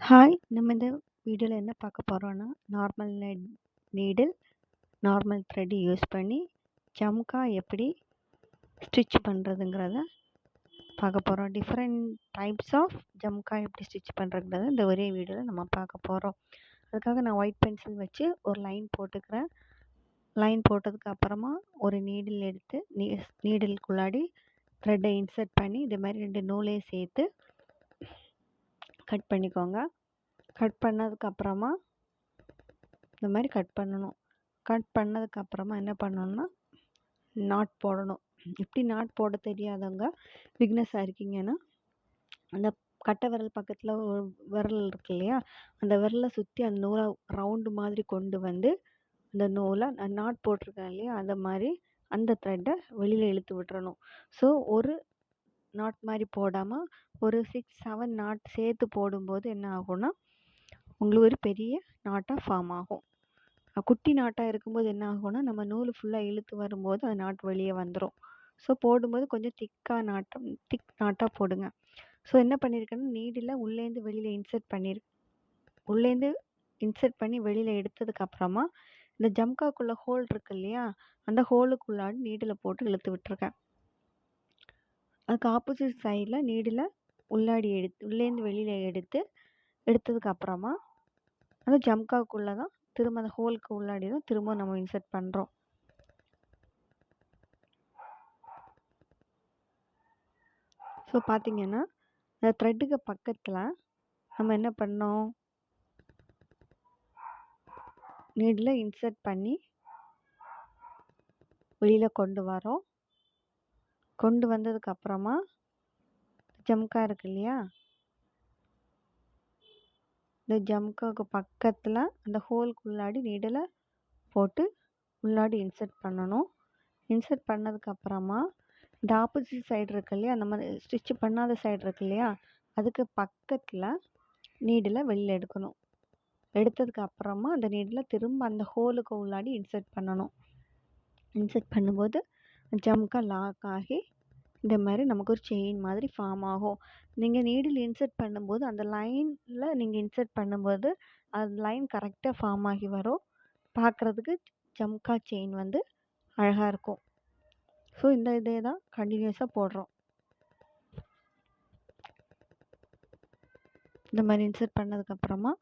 Hi! நம்ம இந்த வீடியோல என்ன பார்க்க போறோம்னா, நீடில், நார்மல் த்ரெட் யூஸ் பண்ணி ஜம்கா எப்படி ஸ்டிச் பண்ணுறதுங்கிறத பார்க்க போறோம். டிஃப்ரெண்ட் டைப்ஸ் ஆஃப் ஜம்கா எப்படி ஸ்டிச் பண்ணுறதுங்கிறத இந்த ஒரே வீடியோவில் நம்ம பார்க்க போகிறோம். அதுக்காக நான் ஒயிட் பென்சில் வச்சு ஒரு லைன் போட்டுக்கிறேன். லைன் போட்டதுக்கு அப்புறமா ஒரு நீடில் எடுத்து நீடிலுக்குள்ளாடி த்ரெட்டை இன்சர்ட் பண்ணி இது மாதிரி 2 நூலையும் சேர்த்து கட் பண்ணிக்கோங்க. கட் பண்ணதுக்கப்புறமா இந்த மாதிரி கட் பண்ணணும். கட் பண்ணதுக்கப்புறமா என்ன பண்ணணும்னா நாட் போடணும். எப்படி நாட் போட தெரியாதவங்க பிகினஸாக இருக்கீங்கன்னா, அந்த கட்டை விரல் பக்கத்தில் ஒரு விரல் இருக்கு இல்லையா, அந்த விரலை சுற்றி அந்த நூலை ரவுண்டு மாதிரி கொண்டு வந்து அந்த நூலை நாட் போட்டிருக்கேன் இல்லையா, அந்த மாதிரி அந்த த்ரெட்டை வெளியில் இழுத்து விட்டுறணும். ஸோ ஒரு நாட் மாதிரி போடாமல் ஒரு 6-7 நாட் சேர்த்து போடும்போது என்ன ஆகும்னா உங்களுக்கு ஒரு பெரிய நாட்டாக ஃபார்ம் ஆகும். குட்டி நாட்டாக இருக்கும்போது என்ன ஆகும்னா நம்ம நூல் ஃபுல்லாக இழுத்து வரும்போது அந்த நாட் வெளியே வந்துடும். ஸோ போடும்போது கொஞ்சம் திக் நாட்டாக போடுங்க. ஸோ என்ன பண்ணியிருக்கேன்னா நீடில் உள்ளேருந்து வெளியில் உள்ளேருந்து இன்சர்ட் பண்ணி வெளியில் எடுத்ததுக்கப்புறமா இந்த ஜம்காக்குள்ளே ஹோல் இருக்கு இல்லையா, அந்த ஹோலுக்குள்ளாடி நீடில் போட்டு இழுத்து விட்டுருக்கேன். அதுக்கு ஆப்போசிட் சைடில் நீடில் உள்ளேருந்து வெளியில் எடுத்ததுக்கப்புறமா அந்த ஜம்காக்குள்ளே தான் திரும்ப அந்த ஹோலுக்கு உள்ளாடி தான் திரும்ப நம்ம இன்சர்ட் பண்ணுறோம். ஸோ பார்த்தீங்கன்னா அந்த த்ரெட்டுக்கு பக்கத்தில் நம்ம என்ன பண்ணோம், நீடில் இன்சர்ட் பண்ணி வெளியில் கொண்டு வரோம். கொண்டு வந்ததுக்கப்புறமா ஜம்கா இருக்கு இல்லையா, இந்த ஜம்காவுக்கு பக்கத்தில் அந்த ஹோலுக்குள்ளாடி நீடில் போட்டு உள்ளாடி இன்சர்ட் பண்ணணும். இன்சர்ட் பண்ணதுக்கப்புறமா இந்த ஆப்போசிட் சைடு இருக்கு இல்லையா, நம்ம ஸ்டிச் பண்ணாத சைடு இருக்கு இல்லையா, அதுக்கு பக்கத்தில் நீடில் வெளியில் எடுக்கணும். எடுத்ததுக்கு அப்புறமா அந்த நீடில் திரும்ப அந்த ஹோலுக்கு உள்ளாடி இன்சர்ட் பண்ணணும். இன்சர்ட் பண்ணும்போது ஜம்கா லாக் ஆகி இந்த மாதிரி நமக்கு ஒரு செயின் மாதிரி ஃபார்ம் ஆகும். நீங்கள் நீடில் இன்சர்ட் பண்ணும்போது அந்த லைனில் நீங்கள் இன்சர்ட் பண்ணும்போது அந்த லைன் கரெக்டாக ஃபார்ம் ஆகி வரும். பார்க்குறதுக்கு ஜம்கா செயின் வந்து அழகாக இருக்கும். ஸோ இதே தான் கண்டினியூஸாக போடுறோம். இந்த மாதிரி இன்சர்ட் பண்ணதுக்கப்புறமா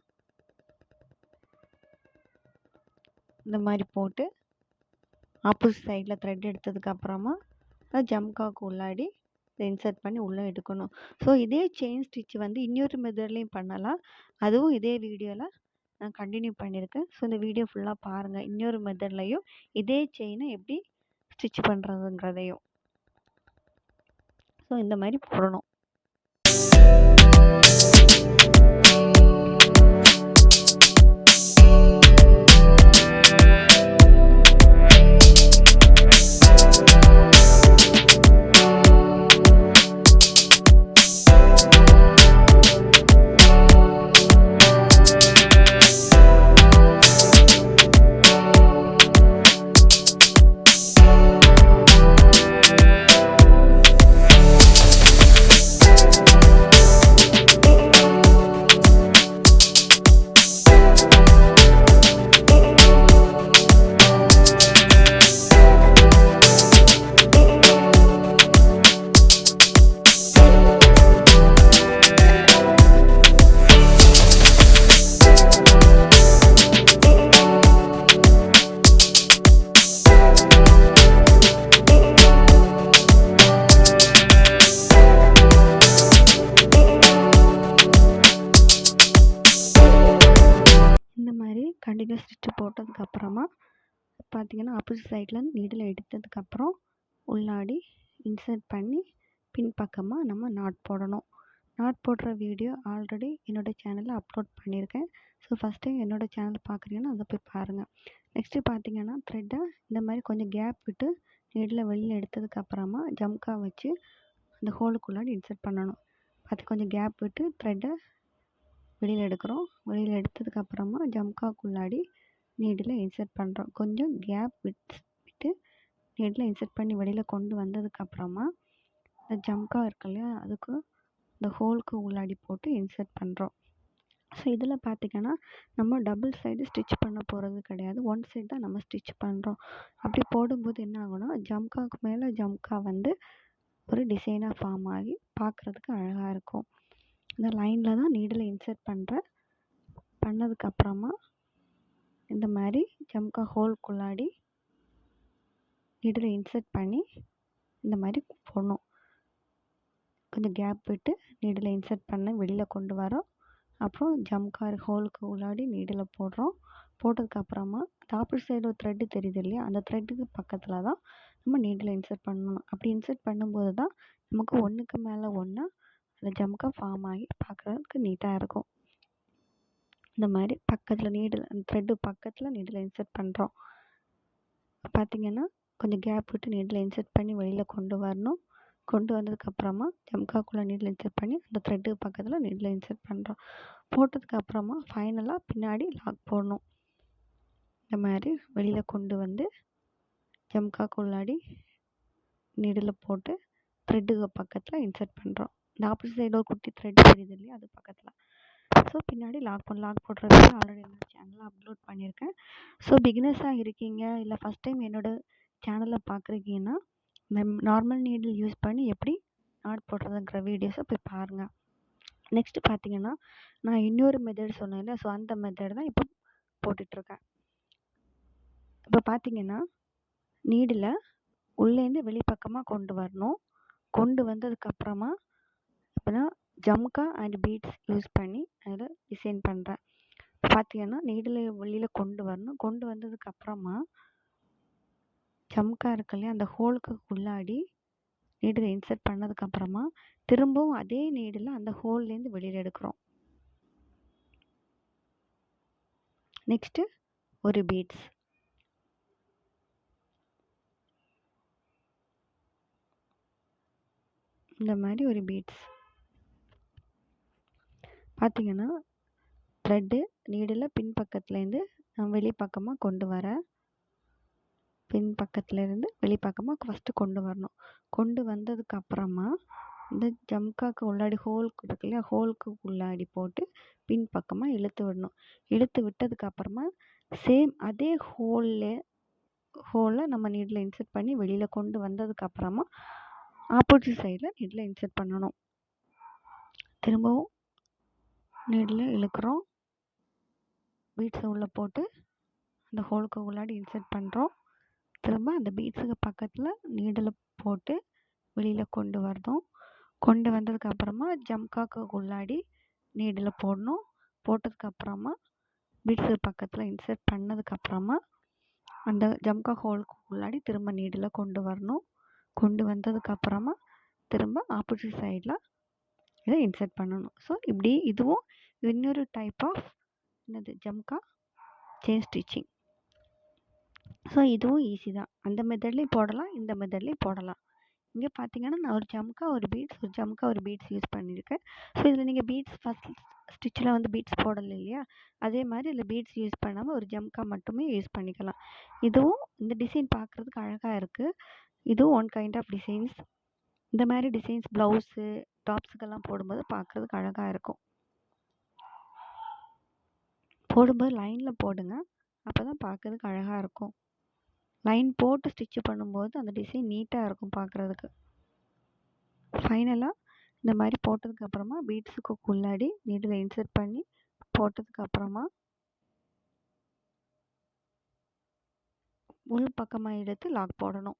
இந்த மாதிரி போட்டு ஆப்போசிட் சைடில் த்ரெட் எடுத்ததுக்கப்புறமா அது ஜம்காவுக்கு உள்ளாடி இன்சர்ட் பண்ணி உள்ளே எடுக்கணும். ஸோ இதே செயின் ஸ்டிச் வந்து இன்னொரு மெத்தட்லேயும் பண்ணலாம். அதுவும் இதே வீடியோவில் நான் கண்டினியூ பண்ணியிருக்கேன். ஸோ இந்த வீடியோ ஃபுல்லாக பாருங்கள். இன்னொரு மெத்தட்லையும் இதே செயினை எப்படி ஸ்டிச் பண்ணுறதுங்கிறதையும். ஸோ இந்த மாதிரி போடணும். கண்டினியூஸ் ஸ்டிச் போட்டதுக்கப்புறமா பார்த்தீங்கன்னா ஆப்போசிட் சைடில் நீடில் எடுத்ததுக்கப்புறம் உள்ளாடி இன்சர்ட் பண்ணி பின்பக்கமாக நம்ம நாட் போடணும். நாட் போடுற வீடியோ ஆல்ரெடி என்னோடய சேனலில் அப்லோட் பண்ணியிருக்கேன். ஸோ ஃபஸ்ட் டைம் என்னோடய சேனல் பார்க்குறீங்கன்னா அதை போய் பாருங்கள். நெக்ஸ்ட்டு பார்த்தீங்கன்னா த்ரெட்டை இந்த மாதிரி கொஞ்சம் கேப் விட்டு நீடில் வெளியில் எடுத்ததுக்கப்புறமா ஜம்கா வச்சு அந்த ஹோலுக்குள்ளாடி இன்சர்ட் பண்ணணும். பார்த்து கொஞ்சம் கேப் விட்டு த்ரெட்டை வெளியில் எடுக்கிறோம். வெளியில் எடுத்ததுக்கப்புறமா ஜம்காக்குள்ளாடி நீடில் இன்சர்ட் பண்ணுறோம். கொஞ்சம் கேப் விட்டு நீடில் இன்சர்ட் பண்ணி வெளியில் கொண்டு வந்ததுக்கப்புறமா இந்த ஜம்கா இருக்கு இல்லையா, அதுக்கு இந்த ஹோலுக்கு உள்ளாடி போட்டு இன்சர்ட் பண்ணுறோம். ஸோ இதில் பார்த்திங்கன்னா நம்ம டபுள் சைடு ஸ்டிச் பண்ண போகிறது கிடையாது, ஒன் சைடு தான் நம்ம ஸ்டிச் பண்ணுறோம். அப்படி போடும்போது என்ன ஆகும்னா ஜம்காவுக்கு மேலே ஜம்கா வந்து ஒரு டிசைனாக ஃபார்ம் ஆகி பார்க்குறதுக்கு அழகாக இருக்கும். இந்த லைனில் தான் நீடில் இன்சர்ட் பண்ணுறேன். பண்ணதுக்கப்புறமா இந்த மாதிரி ஜம்கா ஹோல்குள்ளாடி நீடில் இன்சர்ட் பண்ணி இந்த மாதிரி போடணும். கொஞ்சம் கேப் விட்டு நீடில் இன்சர்ட் பண்ண வெளியில் கொண்டு வரோம். அப்புறம் ஜம்கா ஹோலுக்கு உள்ளாடி நீடில் போடுறோம். போட்டதுக்கப்புறமா ஆப்போசிட் சைடு ஒரு த்ரெட்டு தெரியுது இல்லையா, அந்த த்ரெட்டுக்கு பக்கத்தில் தான் நம்ம நீடில் இன்சர்ட் பண்ணணும். அப்படி இன்சர்ட் பண்ணும்போது தான் நமக்கு ஒன்றுக்கு மேலே ஒன்றா அந்த ஜம்கா ஃபார்ம் ஆகி பார்க்குறதுக்கு நீட்டாக இருக்கும். இந்த மாதிரி பக்கத்தில் நீடில் அந்த த்ரெட்டு பக்கத்தில் நீடில் இன்சர்ட் பண்ணுறோம். பார்த்திங்கன்னா கொஞ்சம் கேப் விட்டு நீடில் இன்சர்ட் பண்ணி வெளியில் கொண்டு வரணும். கொண்டு வந்ததுக்கப்புறமா ஜம்காக்குள்ளே நீடில் இன்சர்ட் பண்ணி அந்த த்ரெட்டுக்கு பக்கத்தில் நீடில் இன்சர்ட் பண்ணுறோம். போட்டதுக்கப்புறமா ஃபைனலாக பின்னாடி லாக் போடணும். இந்த மாதிரி வெளியில் கொண்டு வந்து ஜம்காக்குள்ளாடி நீடில் போட்டு த்ரெட்டுக்கு பக்கத்தில் இன்சர்ட் பண்ணுறோம். இந்த ஆப்போசிட் சைடு ஒரு குட்டி த்ரெட் தெரியுது இல்லையா, அது பக்கத்தில். ஸோ பின்னாடி லாக் போடுற வீடியோ ஆல்ரெடி என்னோடய சேனலில் அப்லோட் பண்ணியிருக்கேன். ஸோ பிகினர்ஸாக இருக்கீங்க இல்லை ஃபஸ்ட் டைம் என்னோடய சேனலை பார்க்குறீங்கன்னா நார்மல் நீடில் யூஸ் பண்ணி எப்படி நாட் போடுறதுங்கிற வீடியோஸை போய் பாருங்கள். நெக்ஸ்ட்டு பார்த்தீங்கன்னா நான் இன்னொரு மெத்தட் சொன்னேன்ல, ஸோ அந்த மெத்தட் தான் இப்போ போட்டுட்ருக்கேன். இப்போ பார்த்தீங்கன்னா நீடில் உள்ளேருந்து வெளிப்பக்கமாக கொண்டு வரணும். கொண்டு வந்ததுக்கப்புறமா இப்போ நான் ஜம்கா அண்ட் பீட்ஸ் யூஸ் பண்ணி அதில் டிசைன் பண்ணுறேன். பார்த்தீங்கன்னா நீடில் வெளியில் கொண்டு வரணும். கொண்டு வந்ததுக்கப்புறமா ஜம்கா இருக்கு இல்லையா, அந்த ஹோலுக்கு உள்ளாடி நீடில் இன்சர்ட் பண்ணதுக்கப்புறமா திரும்பவும் அதே நீடில் அந்த ஹோல்லேருந்து வெளியில் எடுக்கிறோம். நெக்ஸ்ட்டு ஒரு பீட்ஸ். இந்த மாதிரி ஒரு பீட்ஸ் பார்த்தீங்கன்னா த்ரெட்டு நீடில் பின்பக்கத்துலேருந்து நான் வெளிப்பக்கமாக கொண்டு வரேன். பின்பக்கத்துலேருந்து வெளிப்பக்கமாக ஃபஸ்ட்டு கொண்டு வரணும். கொண்டு வந்ததுக்கப்புறமா இந்த ஜம்காக்கு உள்ளாடி ஹோலுக்கு இருக்கு இல்லையா, ஹோலுக்கு உள்ளாடி போட்டு பின்பக்கமாக இழுத்து விடணும். இழுத்து விட்டதுக்கப்புறமா சேம் அதே ஹோலில் நம்ம நீடில் இன்சர்ட் பண்ணி வெளியில் கொண்டு வந்ததுக்கப்புறமா ஆப்போசிட் சைடில் நீடில் இன்சர்ட் பண்ணணும். திரும்பவும் நீடில் இழுக்கிறோம். பீட்ஸை உள்ளே போட்டு அந்த ஹோலுக்கு உள்ளாடி இன்சர்ட் பண்ணுறோம். திரும்ப அந்த பீட்ஸுக்கு பக்கத்தில் நீடில் போட்டு வெளியில் கொண்டு வரணும். கொண்டு வந்ததுக்கப்புறமா ஜம்காக்கு உள்ளாடி நீடில் போடணும். போட்டதுக்கப்புறமா பீட்ஸுக்கு பக்கத்தில் இன்சர்ட் பண்ணதுக்கப்புறமா அந்த ஜம்கா ஹோலுக்கு உள்ளாடி திரும்ப நீடில் கொண்டு வரணும். கொண்டு வந்ததுக்கப்புறமா திரும்ப ஆப்போசிட் சைடில் இதை இன்சர்ட் பண்ணணும். ஸோ இப்படி இதுவும் இன்னொரு டைப் ஆஃப் என்னது ஜம்கா செயின் ஸ்டிச்சிங். ஸோ இதுவும் ஈஸி தான். அந்த மெத்தட்லேயும் போடலாம், இந்த மெத்தட்லேயும் போடலாம். இங்கே பார்த்தீங்கன்னா நான் ஒரு ஜம்கா ஒரு பீட்ஸ் யூஸ் பண்ணியிருக்கேன். ஸோ இதில் நீங்கள் பீட்ஸ் ஃபஸ்ட் ஸ்டிச்சில் வந்து பீட்ஸ் போடலை இல்லையா, அதே மாதிரி இதில் பீட்ஸ் யூஸ் பண்ணாமல் ஒரு ஜம்கா மட்டுமே யூஸ் பண்ணிக்கலாம். இதுவும் இந்த டிசைன் பார்க்குறதுக்கு அழகாக இருக்குது. இதுவும் ஒன் கைண்ட் ஆஃப் டிசைன்ஸ். இந்த மாதிரி டிசைன்ஸ் ப்ளவுஸு டாப்ஸுக்கெல்லாம் போடும்போது பார்க்குறதுக்கு அழகாக இருக்கும். போடும்போது லைனில் போடுங்க, அப்போ தான் பார்க்குறதுக்கு அழகாக இருக்கும். லைன் போட்டு ஸ்டிச் பண்ணும்போது அந்த டிசைன் நீட்டாக இருக்கும் பார்க்குறதுக்கு. ஃபைனலாக இந்த மாதிரி போட்டதுக்கப்புறமா பீட்ஸுக்கு உள்ளாடி நீடில் இன்சர்ட் பண்ணி போட்டதுக்கப்புறமா உள் பக்கமாக எடுத்து லாக் போடணும்.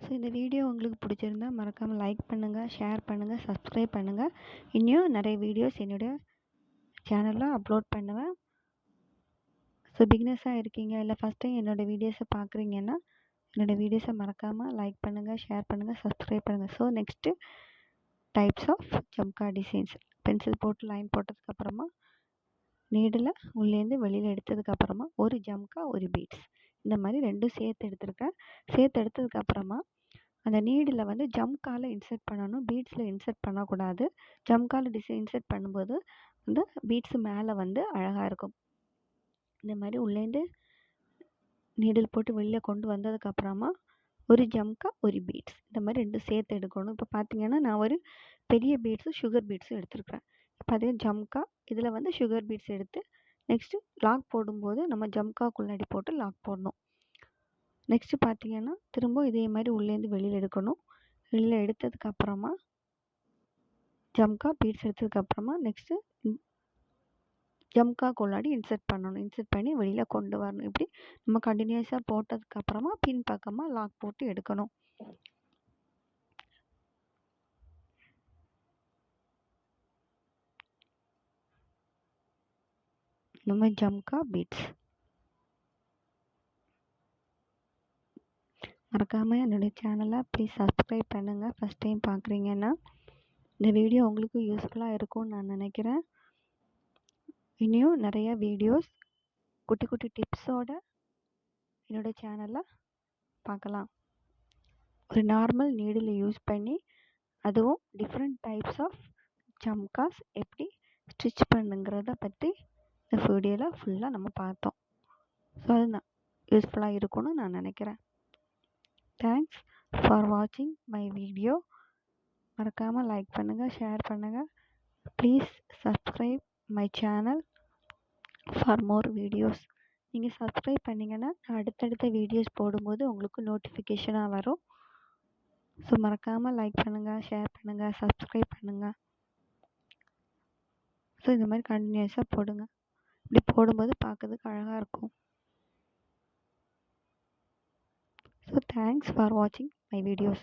ஸோ இந்த வீடியோ உங்களுக்கு பிடிச்சிருந்தா மறக்காமல் லைக் பண்ணுங்கள், ஷேர் பண்ணுங்கள், சப்ஸ்கிரைப் பண்ணுங்கள். இன்னும் நிறைய வீடியோஸ் என்னுடைய சேனலில் அப்லோட் பண்ணுவேன். ஸோ பிகினர்ஸாக இருக்கீங்க இல்லை ஃபஸ்ட் டைம் என்னோடய வீடியோஸை பார்க்குறீங்கன்னா என்னோடய வீடியோஸை மறக்காமல் லைக் பண்ணுங்கள், ஷேர் பண்ணுங்கள், சப்ஸ்கிரைப் பண்ணுங்கள். So next types of jhumka designs. Pencil போட்டு லைன் போட்டதுக்கப்புறமா நீடில் உள்ளேருந்து வெளியில் எடுத்ததுக்கப்புறமா ஒரு ஜம்கா ஒரு பீட்ஸ் இந்த மாதிரி ரெண்டும் சேர்த்து எடுத்திருக்கேன். சேர்த்து எடுத்ததுக்கப்புறமா அந்த நீடில் வந்து ஜம்காவில் இன்சர்ட் பண்ணணும், பீட்ஸில் இன்சர்ட் பண்ணக்கூடாது. ஜம்காவில் இன்சர்ட் பண்ணும்போது வந்து பீட்ஸு மேலே வந்து அழகாக இருக்கும். இந்த மாதிரி உள்ளேருந்து நீடில் போட்டு வெளியில் கொண்டு வந்ததுக்கப்புறமா ஒரு ஜம்கா ஒரு பீட்ஸ் இந்த மாதிரி 2 சேர்த்து எடுக்கணும். இப்போ பார்த்தீங்கன்னா நான் ஒரு பெரிய பீட்ஸும் சுகர் பீட்ஸும் எடுத்துருக்கிறேன். இப்போ அதே ஜம்கா இதில் வந்து சுகர் பீட்ஸ் எடுத்து நெக்ஸ்ட்டு லாக் போடும்போது நம்ம ஜம்காக்குள்ளாடி போட்டு லாக் போடணும். நெக்ஸ்ட்டு பார்த்தீங்கன்னா திரும்ப இதே மாதிரி உள்ளேருந்து வெளியில் எடுக்கணும். வெளியில் எடுத்ததுக்கப்புறமா ஜம்கா பீட்ஸ் எடுத்ததுக்கப்புறமா நெக்ஸ்ட்டு ஜம்காக்குள்ளாடி இன்சர்ட் பண்ணணும். இன்சர்ட் பண்ணி வெளியில் கொண்டு வரணும். இப்படி நம்ம கண்டினியூஸாக போட்டதுக்கப்புறமா பின் பக்கமாக லாக் போட்டு எடுக்கணும். நம்ம ஜம்கா பீட்ஸ் மறக்காமல் என்னுடைய சேனலை ப்ளீஸ் சப்ஸ்கிரைப் பண்ணுங்கள். ஃபஸ்ட் டைம் பார்க்குறீங்கன்னா இந்த வீடியோ உங்களுக்கு யூஸ்ஃபுல்லாக இருக்கும்னு நான் நினைக்கிறேன். இனியும் நிறைய வீடியோஸ் குட்டி குட்டி டிப்ஸோட என்னோடய சேனலில் பார்க்கலாம். ஒரு நார்மல் நீடில் யூஸ் பண்ணி அதுவும் டிஃப்ரெண்ட் டைப்ஸ் ஆஃப் ஜம்காஸ் எப்படி ஸ்டிச் பண்ணுங்கிறத பற்றி இந்த வீடியோவில் ஃபுல்லாக நம்ம பார்த்தோம். ஸோ அது நான் யூஸ்ஃபுல்லாக இருக்கும்னு நான் நினைக்கிறேன். தேங்க்ஸ் ஃபார் வாட்சிங் மை வீடியோ. மறக்காமல் லைக் பண்ணுங்கள், ஷேர் பண்ணுங்கள். Please subscribe my channel for more videos. நீங்கள் சப்ஸ்கிரைப் பண்ணிங்கன்னா நான் அடுத்தடுத்த வீடியோஸ் போடும்போது உங்களுக்கு நோட்டிஃபிகேஷனாக வரும். ஸோ மறக்காமல் லைக் பண்ணுங்கள், ஷேர் பண்ணுங்கள், சப்ஸ்கிரைப் பண்ணுங்கள். ஸோ இந்த மாதிரி கண்டினியூஸாக போடுங்க. இப்படி போடும்போது பார்க்கறதுக்கு அழகாக இருக்கும். ஸோ தேங்க்ஸ் ஃபார் வாட்சிங் மை வீடியோஸ்.